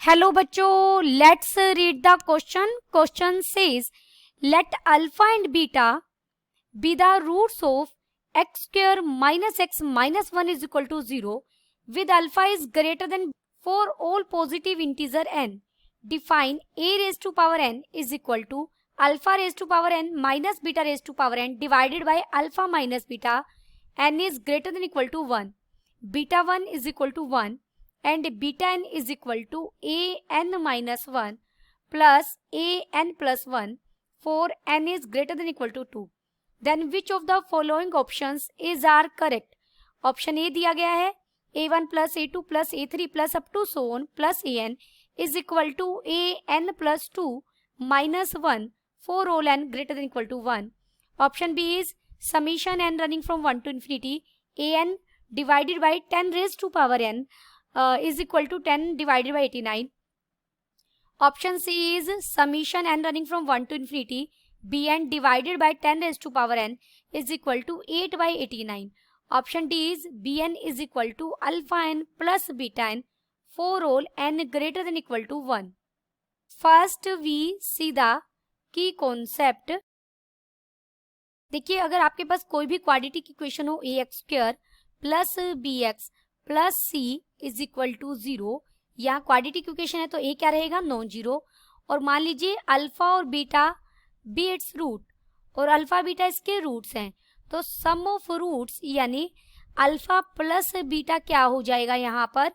Hello बच्चों, let's read the question. Question says let alpha and beta be the roots of x square minus x minus 1 is equal to 0 with alpha is greater than for all positive integer n. Define a raised to power n is equal to alpha raised to power n minus beta raised to power n divided by alpha minus beta n is greater than equal to 1. Beta 1 is equal to 1 and beta n is equal to a n minus 1 plus a n plus 1 for n is greater than equal to 2. Then which of the following options is are correct? Option A दिया गया है a1 plus a2 plus a3 plus up to so on plus an is equal to a n plus 2 minus 1 for all n greater than equal to 1. Option B is summation n running from 1 to infinity a n divided by 10 raised to power n is equal to 10 divided by 89. Option C is summation n running from 1 to infinity bn divided by 10 raised to power n is equal to 8 by 89. Option D is bn is equal to alpha n plus beta n for all n greater than equal to 1. First we see the key concept. देखिए, अगर आपके पास कोई भी quadratic equation हो a x square plus b x plus c is equal to 0, यहाँ quadratic equation है तो ए क्या रहेगा, नॉन जीरो. और मान लीजिए अल्फा और बीटा बी इट्स रूट और अल्फा बीटा इसके रूट्स हैं, तो सम ऑफ रूट्स यानी अल्फा प्लस बीटा क्या हो जाएगा यहाँ पर,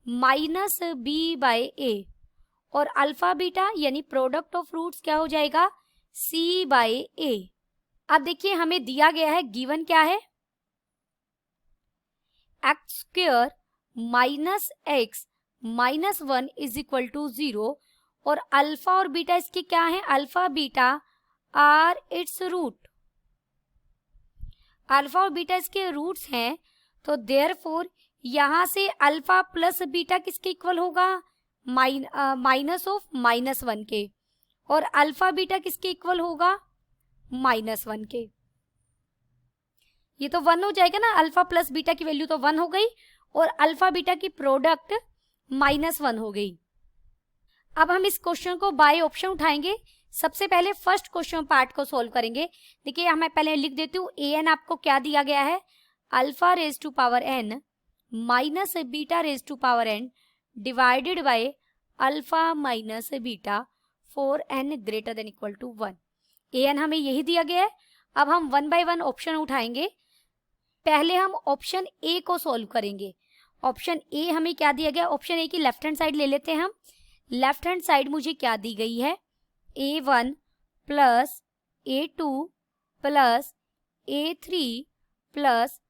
माइनस बी बाय ए. और अल्फा बीटा यानी प्रोडक्ट ऑफ रूट्स क्या हो जाएगा, सी बाय ए. अब देखिए हमें दिया गया है, गिवन क्या है, x square minus x minus 1 is equal to 0 और अल्फा और बीटा इसके क्या है, alpha beta are its root. Alpha और बीटा इसके रूट्स हैं, तो देयरफॉर यहां से अल्फा प्लस बीटा किसके इक्वल होगा, माइनस ऑफ माइनस 1 के. और अल्फा बीटा किसके इक्वल होगा, माइनस 1 के. ये तो 1 हो जाएगा ना, अल्फा प्लस बीटा की वैल्यू तो 1 हो गई और अल्फा बीटा की प्रोडक्ट माइनस 1 हो गई. अब हम इस क्वेश्चन को बाय ऑप्शन उठाएंगे. सबसे पहले फर्स्ट क्वेश्चन पार्ट को सॉल्व करेंगे. देखिए यहाँ मैं पहले लिख देती हूँ, ए एन आपको क्या दिया गया है, alpha raise to power n minus beta raise to power n divided by alpha minus beta for n greater than equal to 1. A n हमें यही दिया गया है. अब हम वन बाय वन ऑप्शन उठाएंगे. पहले हम ऑप्शन ए को सॉल्व करेंगे. ऑप्शन ए हमें क्या दिया गया, ऑप्शन ए की लेफ्ट हैंड साइड ले लेते हैं हम. लेफ्ट हैंड साइड मुझे क्या दी गई है, a1 plus a2 plus a3 plus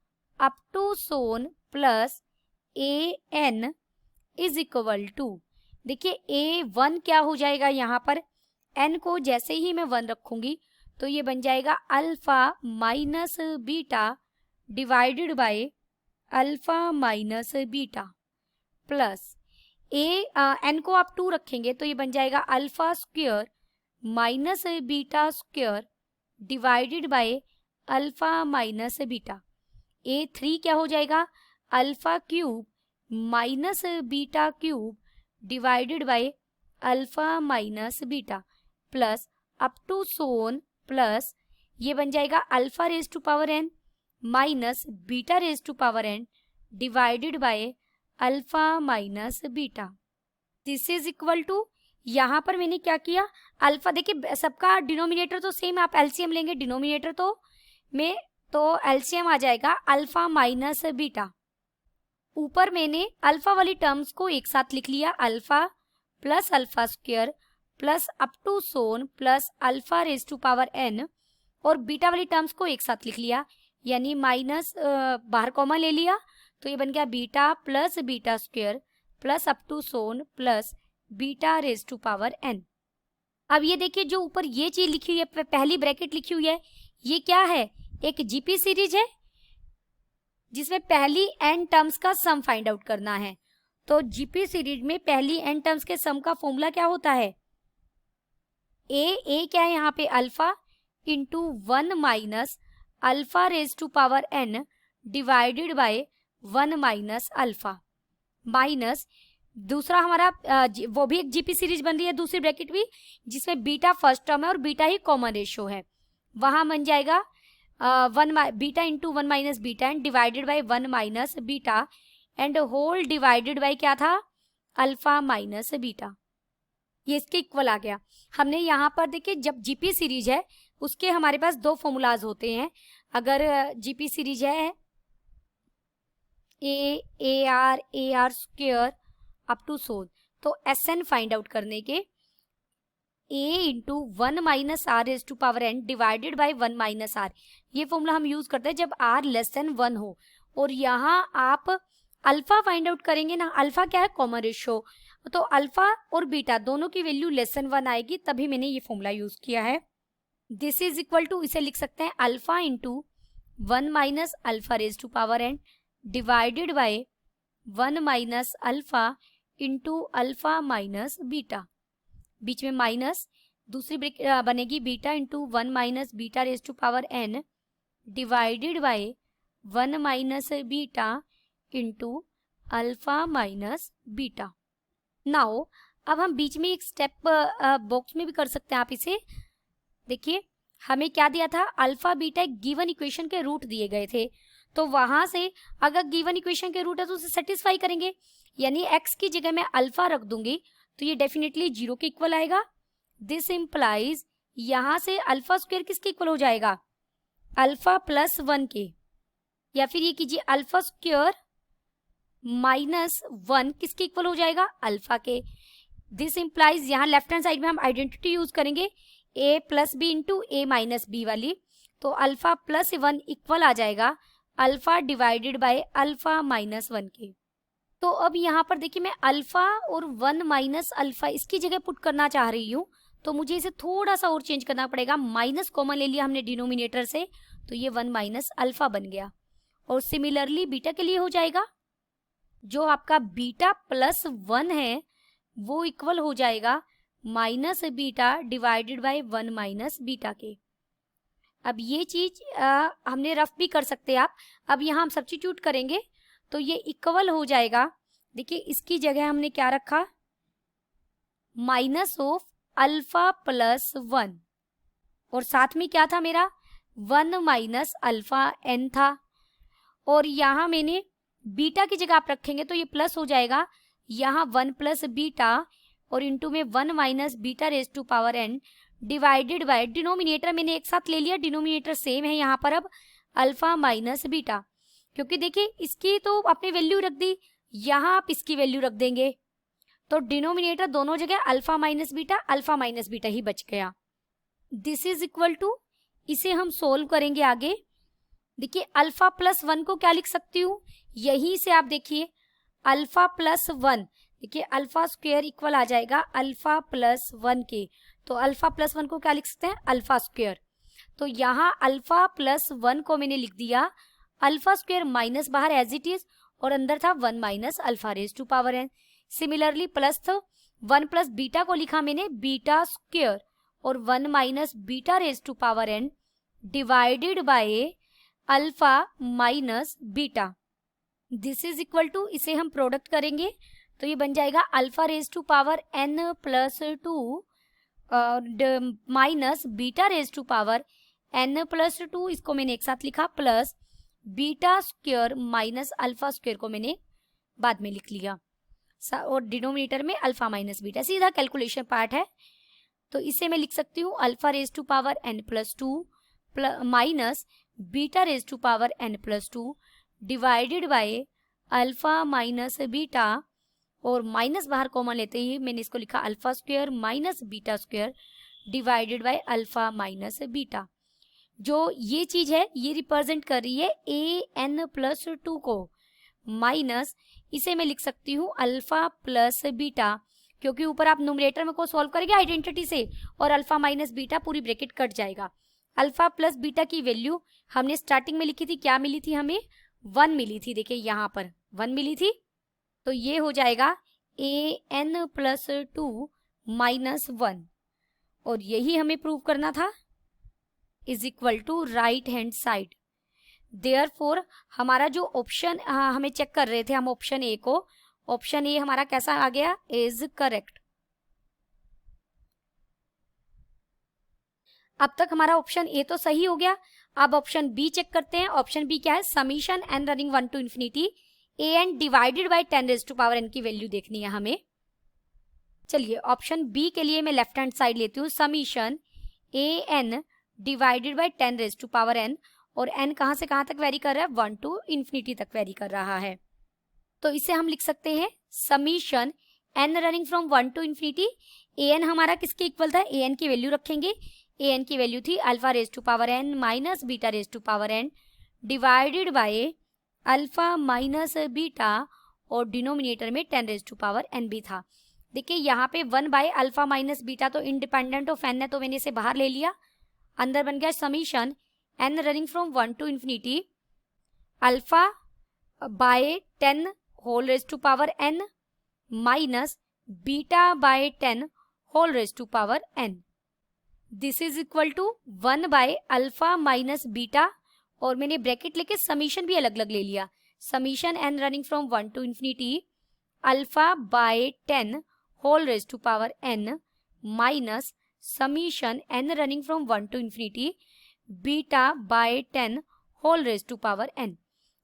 up to so on plus an is equal to. देखिए a1 क्या हो जाएगा, यहाँ पर n को जैसे ही मैं 1 रखूंगी तो ये बन जाएगा alpha minus beta divided by alpha minus beta plus n को आप 2 रखेंगे तो ये बन जाएगा alpha square minus beta square divided by alpha minus beta. a3 क्या हो जाएगा, alpha cube minus beta cube divided by alpha minus beta plus up to so on plus ये बन जाएगा alpha raise to power n minus beta raise to power n divided by alpha minus beta. This is equal to, यहाँ पर मैंने क्या किया, alpha, देखिए सबका डिनोमिनेटर तो सेम, आप एलसीएम लेंगे डिनोमिनेटर तो एलसीएम आ जाएगा अल्फा माइनस बीटा. ऊपर मैंने अल्फा वाली टर्म्स को एक साथ लिख लिया, alpha plus alpha square plus up to so on plus alpha raise to power n, और बीटा वाली टर्म्स को एक साथ लिख लिया, यानी माइनस बाहर कॉमा ले लिया तो ये बन गया beta plus beta square plus up to so on plus beta raise to power n. अब ये देखिए जो ऊपर ये चीज लिखी हुई है, पहली ब्रैकेट लिखी हुई है, ये क्या है, एक जीपी सीरीज है जिसमें पहली एन टर्म्स का सम फाइंड आउट करना है. तो जीपी सीरीज में पहली एन टर्म्स के सम का फॉर्मूला क्या होता है, ए क्या है यहाँ पे, alpha into 1 minus alpha raise to power n divided by 1 minus alpha minus दूसरा हमारा वो भी एक जीपी सीरीज बन रही है, दूसरी ब्रैकेट भी, जिसमें बीटा फर्स्ट टर्म है और बीटा ही कॉमन रेशियो है। वहां बन जाएगा beta into 1 minus beta and divided by 1 minus beta and whole divided by क्या था, अल्फा माइनस बीटा। ये इसके इक्वल आ गया। हमने यहाँ पर देखिए, जब जीपी सीरीज है उसके हमारे पास दो फॉर्मूलाज होते हैं। अगर जीपी सीरीज है a r square up to so on, तो एस एन फाइंड आउट करने के a into 1 minus r raise to power n divided by 1 minus r, ये फॉर्मूला हम यूज करते हैं जब r लेस देन 1 हो। और यहाँ आप अल्फा फाइंड आउट करेंगे ना, अल्फा क्या है, कॉमन रेशियो, तो अल्फा और बीटा दोनों की वैल्यू लेस देन 1 आएगी, तभी मैंने ये फॉर्मूला यूज किया है। दिस इज इक्वल टू, इसे लिख सकते हैं alpha into 1 minus alpha raise to power n divided by 1 minus alpha into alpha minus beta, बीच में माइनस, दूसरी ब्रैकेट बनेगी beta into 1 minus beta raise to power n divided by 1 minus beta into alpha minus beta. Now अब हम बीच में एक step box में भी कर सकते हैं आप इसे। देखिए हमें क्या दिया था, अल्फा बीटा एक गिवन इक्वेशन के रूट दिए गए थे, तो वहां से अगर गिवन इक्वेशन के रूट है तो उसे सेटिस्फाई करेंगे, यानी x की जगह मैं अल्फा रख दूंगी तो ये डेफिनेटली 0 के इक्वल आएगा। दिस इम्प्लाइज यहां से अल्फा स्क्वायर किसके इक्वल हो जाएगा, अल्फा प्लस 1 के, या फिर ये कीजिए अल्फा स्क्वायर माइनस 1 किसके इक्वल हो जाएगा, अल्फा के। दिस इम्प्लाइज यहाँ लेफ्ट हैंड साइड में हम आइडेंटिटी यूज करेंगे a plus b into a minus b वाली, तो अल्फा प्लस 1 इक्वल आ जाएगा alpha divided by alpha minus 1 के। तो अब यहाँ पर देखिए मैं अल्फा और 1 माइनस अल्फा इसकी जगह पुट करना चाह रही हूँ, तो मुझे इसे थोड़ा सा और चेंज करना पड़ेगा। माइनस कॉमन ले लिया हमने डिनोमिनेटर से, तो ये 1 माइनस अल्फा बन गया। और सिमिलरली बीटा के लिए हो जाएगा, जो आपका बीटा प्लस 1 है वो इक्वल हो जाएगा minus beta divided by 1 minus beta के। अब ये चीज हमने रफ भी कर सकते हैं आप। अब यहाँ हम सब्स्टिट्यूट करेंगे तो ये इक्वल हो जाएगा, देखिए इसकी जगह हमने क्या रखा, माइनस ऑफ अल्फा प्लस 1, और साथ में क्या था मेरा 1 माइनस अल्फा n था, और यहाँ मैंने बीटा की जगह आप रखेंगे तो ये प्लस हो जाएगा, यहाँ 1 प्लस बीटा और इंटू में 1 minus beta raise to power n divided by, denominator मैंने एक साथ ले लिया, डिनोमिनेटर सेम है यहाँ पर, अब अल्फा माइनस बीटा, क्योंकि देखिए इसकी तो आपने वैल्यू रख दी, यहाँ आप इसकी वैल्यू रख देंगे, तो डिनोमिनेटर दोनों जगह अल्फा माइनस बीटा ही बच गया। दिस इज इक्वल टू, इसे हम सोल्व करेंगे आगे। देखिए अल्फा प्लस 1 को क्या लिख सकती हूँ, यहीं से आप देखिए अल्फा प्लस 1, देखिए अल्फा स्क्वायर इक्वल आ जाएगा अल्फा प्लस 1 के, तो अल्फा प्लस 1 को क्या लिख सकते हैं, अल्फा स्क्वायर। तो यहाँ अल्फा प्लस 1 को मैंने लिख दिया अल्फा स्क्वायर माइनस बाहर एज इट इज, और अंदर था 1 minus alpha raise to power n। Similarly plus 1 plus beta को लिखा मैंने बीटा स्क्वायर और 1 minus beta raise to power n divided by alpha minus beta. This is equal to, इसे हम प्रोडक्ट करेंगे तो ये बन जाएगा alpha raise to power n plus 2 minus beta raise to power n plus 2, इसको मैंने एक साथ लिखा, plus beta square minus alpha square को मैंने बाद में लिख लिया, और डिनोमिनेटर में अल्फा माइनस बीटा, सीधा कैलकुलेशन पार्ट है। तो इसे मैं लिख सकती हूँ alpha raise to power n plus 2 minus beta raise to power n plus 2 divided by alpha minus beta, और माइनस बाहर कॉमन लेते ही मैंने इसको लिखा alpha square minus beta square divided by alpha minus beta. जो ये चीज है ये रिप्रेजेंट कर रही है ए एन प्लस 2 को, माइनस इसे मैं लिख सकती हूँ अल्फा प्लस बीटा, क्योंकि ऊपर आप न्यूमरेटर में को सॉल्व करेंगे आइडेंटिटी से, और अल्फा माइनस बीटा पूरी ब्रैकेट कट जाएगा। अल्फा प्लस बीटा की वैल्यू हमने स्टार्टिंग में लिखी थी, क्या मिली थी हमें, 1 मिली थी, देखिए यहाँ पर 1 मिली थी, तो ये हो जाएगा ए एन प्लस 2 माइनस 1, और यही हमें प्रूव करना था, is equal to right hand side. Therefore हमारा जो ऑप्शन हमें चेक कर रहे थे हम ऑप्शन ए को, ऑप्शन ए हमारा कैसा आ गया, इज करेक्ट। अब तक हमारा ऑप्शन ए तो सही हो गया। अब ऑप्शन बी चेक करते हैं। ऑप्शन बी क्या है, summation n running 1 to infinity a n divided by 10 raise to power n की वैल्यू देखनी है हमें। चलिए ऑप्शन बी के लिए मैं लेफ्ट हैंड साइड लेती हूँ, summation a n divided by 10 raise to power n, और एन कहाँ से कहाँ तक वेरी कर रहा है, 1 टू इन्फिनिटी तक वेरी कर रहा है। तो इसे हम लिख सकते हैं summation n running from 1 to infinity, a n हमारा किसके इक्वल था, ए एन की वैल्यू रखेंगे, ए एन की वैल्यू थी alpha raise to power n minus beta raise to power n divided by alpha minus beta, और डिनोमिनेटर में 10 रेज टू पावर एन भी था। देखिए यहाँ पे 1 बाय अल्फा माइनस बीटा तो इंडिपेंडेंट ऑफ एन है, तो मैंने इसे बाहर ले लिया। अंदर बन गया summation n running from 1 to infinity alpha by 10 whole raise to power n minus beta by 10 whole raise to power n. This is equal to 1 by alpha minus beta, और मैंने ब्रैकेट लेके समीशन भी अलग अलग ले लिया, summation n running from 1 to infinity alpha by 10 whole raise to power n minus summation n running from 1 to infinity beta by 10 whole raise to power n.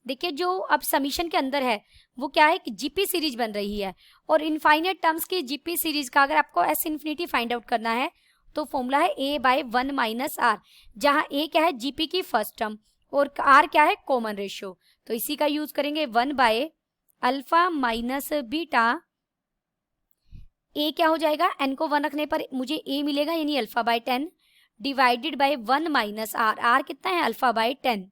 देखिए जो अब समीशन के अंदर है वो क्या है कि जीपी सीरीज बन रही है, और इनफाइनाइट टर्म्स की जीपी सीरीज का अगर आपको एस इन्फिनिटी फाइंड आउट करना है तो फॉर्मूला है ए बाय 1 माइनस आर, जहां ए क्या है जीपी की फर्स्ट टर्म और आर क्या है कॉमन रेशियो, तो इसी का यूज करेंगे 1 बाय अल्फा माइनस बीटा, ए क्या हो जाएगा, एन को 1 रखने पर मुझे ए मिलेगा यानी alpha by 10 divided by 1 minus r, r कितना है अल्फा बाय 10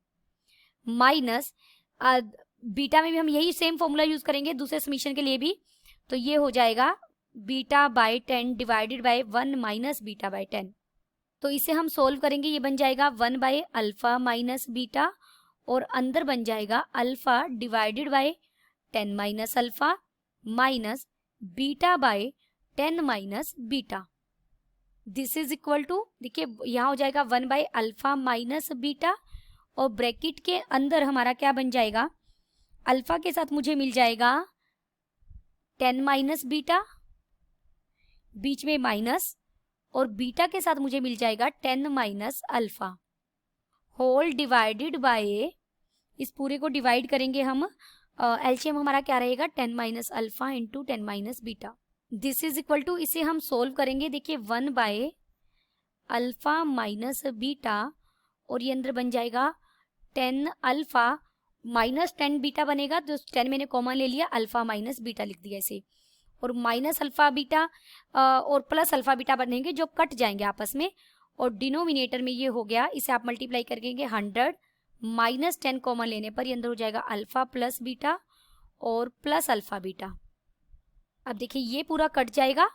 माइनस बीटा में भी हम यही सेम फॉर्मूला यूज करेंगे दूसरे समीशन के लिए भी, तो ये हो जाएगा beta by 10 divided by 1 minus beta by 10। तो इसे हम सोल्व करेंगे, ये बन जाएगा 1 बाय अल्फा माइनस बीटा, और अंदर बन जाएगा alpha divided by 10 minus alpha minus beta by 10 minus beta. This is equal to, देखिए यहाँ हो जाएगा 1 बाय अल्फा माइनस बीटा, और ब्रैकेट के अंदर हमारा क्या बन जाएगा, अल्फा के साथ मुझे मिल जाएगा 10 माइनस बीटा, बीच में माइनस, और बीटा के साथ मुझे मिल जाएगा 10 minus alpha whole divided by, इस पूरे को डिवाइड करेंगे हम, एलसीएम हमारा क्या रहेगा 10 minus alpha into 10 minus beta. This is equal to, इसे हम सोल्व करेंगे, देखिए 1 बाय अल्फा माइनस बीटा, और ये अंदर बन जाएगा 10 अल्फा माइनस 10 बीटा बनेगा, तो 10 मैंने कॉमन ले लिया, अल्फा माइनस बीटा लिख दिया इसे, और माइनस अल्फा बीटा और प्लस अल्फा बीटा बनेंगे जो कट जाएंगे आपस में, और डिनोमिनेटर में ये हो गया, इसे आप मल्टीप्लाई करेंगे 100 माइनस 10 कॉमन लेने पर ये अंदर हो जाएगा अल्फा प्लस बीटा और प्लस अल्फा बीटा। अब देखिए ये पूरा कट जाएगा,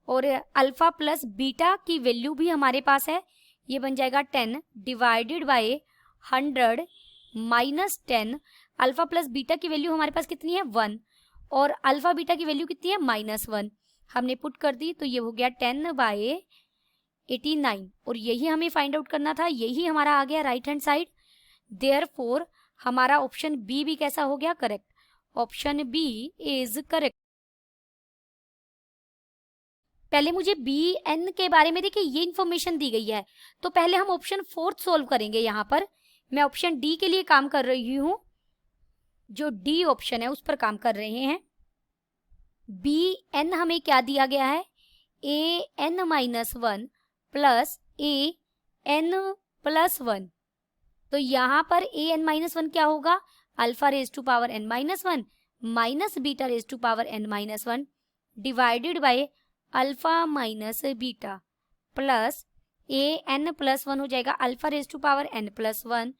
और अल्फा प्लस बीटा की वैल्यू भी हमारे पास है, ये बन जाएगा 10 divided bye 100 minus 10, alpha plus beta की वैल्यू हमारे पास कितनी है 1, और अल्फा बीटा की वैल्यू कितनी है -1, हमने पुट कर दी, तो ये हो गया 10 बाय 89, और यही हमें फाइंड आउट करना था, यही हमारा आ गया राइट हैंड साइड। देयरफॉर हमारा ऑप्शन बी भी कैसा हो गया, correct, option B is correct. पहले मुझे बी एन के बारे में देखिए ये इन्फॉर्मेशन दी गई है, तो पहले हम ऑप्शन 4 सोल्व करेंगे। यहाँ पर मैं ऑप्शन डी के लिए काम कर रही हूँ, जो डी ऑप्शन है उस पर काम कर रहे हैं। बी एन हमें क्या दिया गया है, A N minus 1 plus a n plus 1, तो यहाँ पर ए एन माइनस 1 क्या होगा, alpha raise to power n minus 1 minus beta raise to power n minus 1 divided by alpha minus beta plus a n plus 1 हो जाएगा alpha raise to power n plus 1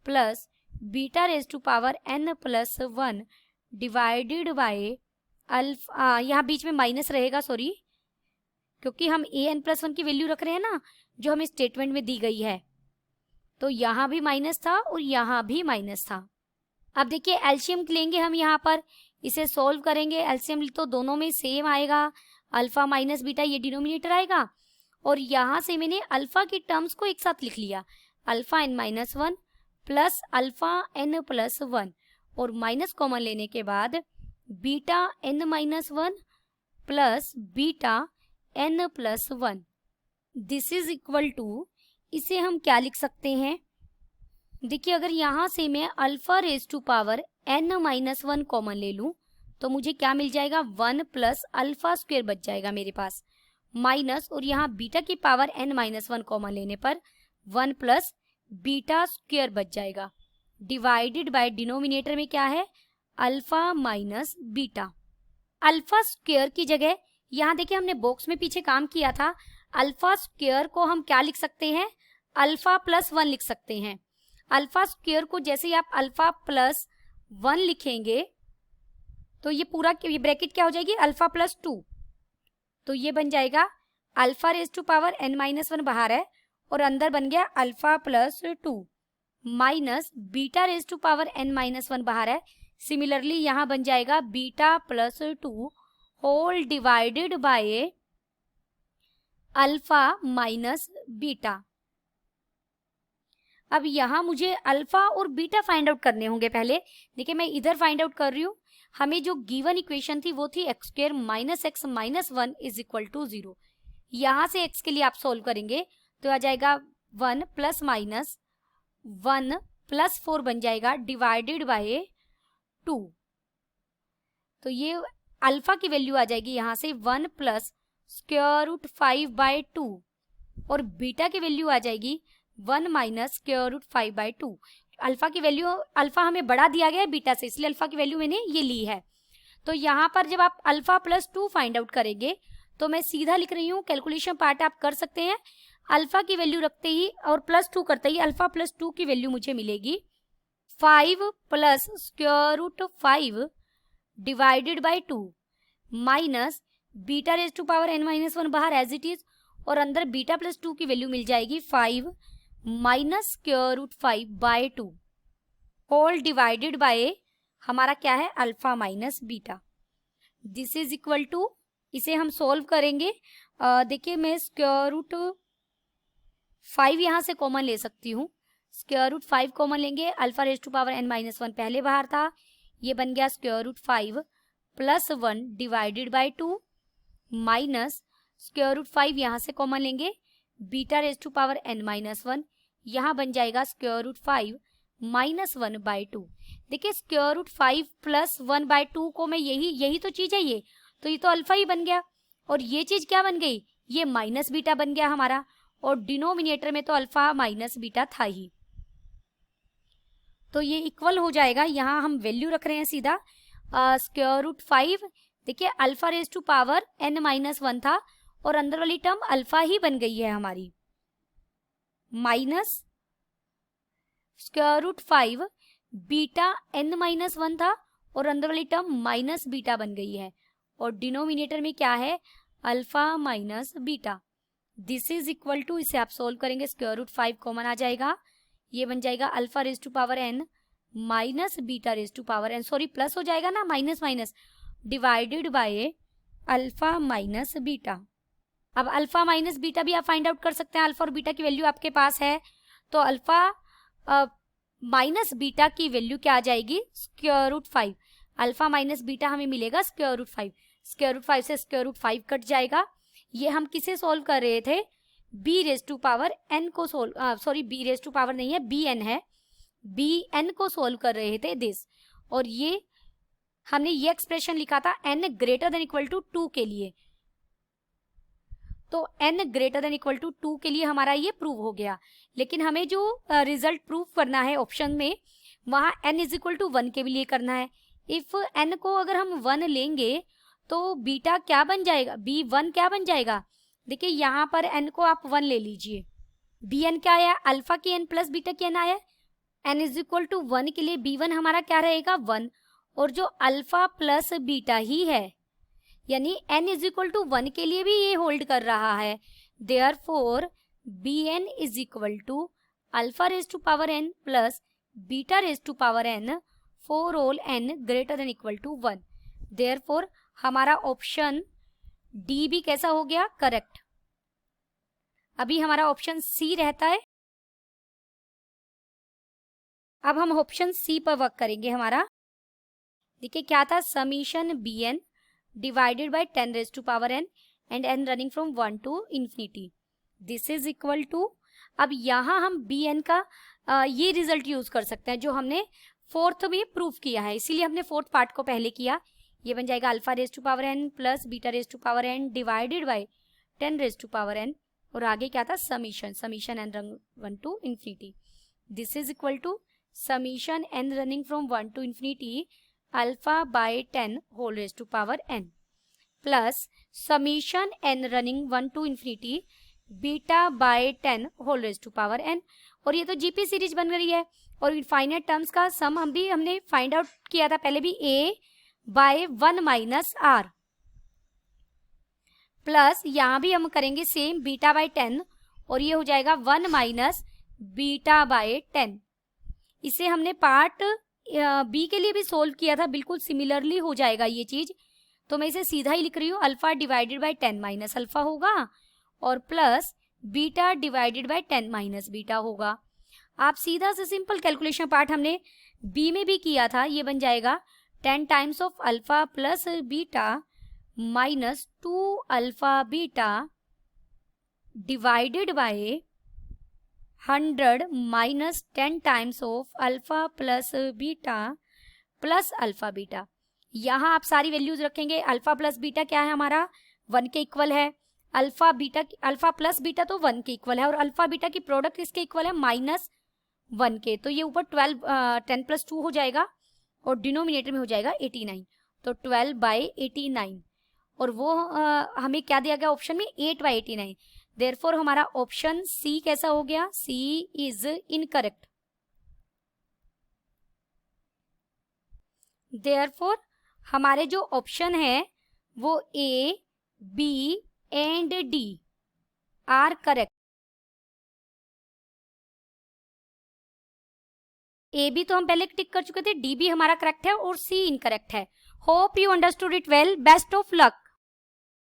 plus beta raise to power n plus 1 divided by alpha, यहाँ बीच में minus रहेगा, sorry, क्योंकि हम ए n plus 1 की value रख रहे हैं ना जो हमें स्टेटमेंट में दी गई है, तो यहाँ भी माइनस था और यहाँ भी माइनस था। अब देखिए एलसीएम लेंगे हम, यहाँ पर इसे सोल्व करेंगे, एलसीएम तो दोनों में सेम आएगा, अल्फा माइनस बीटा ये डिनोमिनेटर आएगा, और यहाँ से मैंने अल्फा की टर्म्स को एक साथ लिख लिया, alpha n minus 1 plus alpha n plus 1, और माइनस कॉमन लेने के बाद beta n minus 1 plus beta n plus 1, this is equal to, इसे हम क्या लिख सकते हैं? देखिए अगर यहाँ से मैं alpha raise to power n minus 1 common ले लूँ तो मुझे क्या मिल जाएगा? 1 प्लस अल्फा स्क्वायर बच जाएगा मेरे पास, माइनस, और यहाँ बीटा की पावर n माइनस 1 कॉमन लेने पर 1 प्लस बीटा स्क्वायर बच जाएगा, डिवाइडेड बाय डिनोमिनेटर में क्या है? Alpha minus beta. Alpha square की जगह यहाँ देखिए हमने बॉक्स में पीछे काम किया था, अल्फा स्क्वायर को हम क्या लिख सकते हैं? अल्फा प्लस 1 लिख सकते हैं। अल्फा स्क्वायर को जैसे ही आप अल्फा प्लस 1 लिखेंगे तो ये पूरा ये ब्रैकेट क्या हो जाएगी? अल्फा प्लस 2, तो ये बन जाएगा alpha raise to power n minus 1 बाहर है और अंदर बन गया alpha plus 2 minus beta raise to power n minus 1 बाहर है, सिमिलरली यहाँ बन जाएगा beta plus 2 whole divided by alpha minus beta. अब यहाँ मुझे अल्फा और बीटा फाइंड आउट करने होंगे। पहले देखिए मैं इधर फाइंड आउट कर रही हूँ, हमें जो गिवन इक्वेशन थी वो थी x square minus x minus 1 is equal to 0। यहाँ से एक्स के लिए आप सोल्व करेंगे तो आ जाएगा 1 प्लस माइनस 1 प्लस 4 बन जाएगा डिवाइडेड बाय 2, तो ये अल्फा की वैल्यू आ जाएगी यहाँ से 1 प्लस स्क्वायर रूट 5 बाय 2 और बीटा की वैल्यू आ जाएगी 1 minus square root 5 by 2। Alpha की वैल्यू, अल्फा हमें बढ़ा दिया गया है बीटा से, इसलिए अल्फा की वैल्यू मैंने ये ली है। तो यहाँ पर जब आप अल्फा प्लस 2 फाइंड आउट करेंगे तो मैं सीधा लिख रही हूँ, कैलकुलेशन पार्ट आप कर सकते हैं। अल्फा की वैल्यू रखते ही और प्लस 2 करते ही अल्फा प्लस 2 की वैल्यू मुझे मिलेगी 5 plus square root 5 divided by 2 minus beta raise to power n minus 1 बाहर एज इट इज और अंदर बीटा प्लस 2 की वैल्यू मिल जाएगी 5 minus square root 5 by 2 whole divided by हमारा क्या है? Alpha minus beta. This is equal to, इसे हम सोल्व करेंगे। देखिए मैं स्क्वायर रूट 5 यहाँ से कॉमन ले सकती हूँ, स्क्वायर रूट 5 कॉमन लेंगे, alpha raise to power n minus 1 पहले बाहर था, ये बन गया square root 5 plus 1 divided by 2 minus square root 5 यहाँ से कॉमन लेंगे, beta raise to power n minus 1, यहाँ बन जाएगा स्क्वायर रूट 5 माइनस 1 बाय 2। देखिए स्क्वायर रूट 5 प्लस 1 बाय 2 को मैं यही तो चीज है ये, तो ये तो अल्फा ही बन गया और ये चीज क्या बन गई? ये माइनस बीटा बन गया हमारा, और डिनोमिनेटर में तो अल्फा माइनस बीटा था ही, तो ये इक्वल हो जाएगा। यहाँ हम वैल्यू रख रहे हैं सीधा स्क्वायर रूट 5, देखिए alpha raise to power n minus 1 था और अंदर वाली टर्म अल्फा ही बन गई है हमारी, minus square root 5 beta n minus 1 था और अंदर वाली टर्म माइनस बीटा बन गई है, और डिनोमिनेटर में क्या है? Alpha minus beta. This is equal to, इसे आप सोल्व करेंगे, स्क्वायर रूट 5 कॉमन आ जाएगा, ये बन जाएगा alpha raise to power n minus beta raise to power n, sorry plus हो जाएगा ना, minus minus, divided by alpha minus beta. अब अल्फा माइनस बीटा भी आप फाइंड आउट कर सकते हैं, अल्फा और बीटा की वैल्यू आपके पास है, तो अल्फा माइनस बीटा की वैल्यू क्या आ जाएगी? Square root 5। Alpha minus beta हमें मिलेगा स्क्वायर रूट 5, स्क्वायर रूट 5 से स्क्वायर रूट 5 कट जाएगा। ये हम किसे सोल्व कर रहे थे? B raise to power n को solve, sorry b raise to power नहीं है, बी एन है, बी एन को सोल्व कर रहे थे दिस, और ये हमने ये एक्सप्रेशन लिखा था n greater than equal to 2 के लिए, तो n greater than equal to 2 के लिए हमारा ये प्रूव हो गया। लेकिन हमें जो रिजल्ट प्रूव करना है ऑप्शन में, वहाँ n इज इक्वल टू 1 के लिए करना है। इफ n को अगर हम 1 लेंगे तो बीटा क्या बन जाएगा? b1 क्या बन जाएगा? देखिए यहाँ पर n को आप 1 ले लीजिए, bn क्या आया? अल्फा की n प्लस बीटा की n आया, n इज इक्वल टू 1 के लिए b1 हमारा क्या रहेगा? 1, और जो अल्फा प्लस बीटा ही है, यानी n इज इक्वल टू 1 के लिए भी ये होल्ड कर रहा है, therefore bn is equal to alpha raise to power n plus beta raise to power n for all n greater than equal to 1। Therefore हमारा ऑप्शन डी भी कैसा हो गया? करेक्ट। अभी हमारा ऑप्शन सी रहता है। अब हम ऑप्शन सी पर वर्क करेंगे। हमारा देखिए क्या था, summation b n divided by 10 raise to power n and n running from 1 to infinity, this is equal to, अब यहाँ हम बी एन का ये रिजल्ट यूज कर सकते हैं जो हमने फोर्थ में प्रूफ किया है, इसीलिए हमने फोर्थ पार्ट को पहले किया। ये बन जाएगा alpha raise to power n plus beta raise to power n divided by 10 raise to power n, और आगे क्या था, summation n run 1 to infinity, this is equal to summation n running from 1 to infinity alpha by 10 whole raise to power n plus summation n running 1 to infinity beta by 10 whole raise to power n. और ये तो GP series बन रही है, और infinite terms का सम हमने find out किया था पहले भी, a by 1 minus r, plus यहाँ भी हम करेंगे सेम बीटा बाय 10, और ये हो जाएगा 1 माइनस बीटा बाय 10। इसे हमने पार्ट बी के लिए भी सोल्व किया था, बिल्कुल सिमिलरली हो जाएगा ये चीज, तो मैं इसे सीधा ही लिख रही हूँ, alpha divided by 10 minus alpha होगा और plus beta divided by 10 minus beta होगा। आप सीधा से सिंपल कैलकुलेशन पार्ट हमने बी में भी किया था, ये बन जाएगा 10 times of alpha plus beta minus 2 alpha beta divided bye 100 minus 10 times of alpha plus beta plus alpha beta. यहाँ आप सारी वैल्यूज रखेंगे, अल्फा प्लस बीटा क्या है हमारा 1 के इक्वल है, अल्फा प्लस बीटा तो 1 के इक्वल है, और अल्फा बीटा की प्रोडक्ट किसके इक्वल है, -1 के, तो ये ऊपर 10 प्लस 2 हो जाएगा और डिनोमिनेटर में हो जाएगा 89, तो 12 बाई 89, और वो हमें क्या दिया गया ऑप्शन में 8 बाई 89, देयरफॉर हमारा ऑप्शन सी कैसा हो गया, सी इज इनकरेक्ट। देयरफॉर हमारे जो ऑप्शन है वो A, B and D are correct. A B तो हम पहले टिक कर चुके थे, डी भी हमारा करेक्ट है और सी इनकरेक्ट है। Hope you understood it well, best of luck.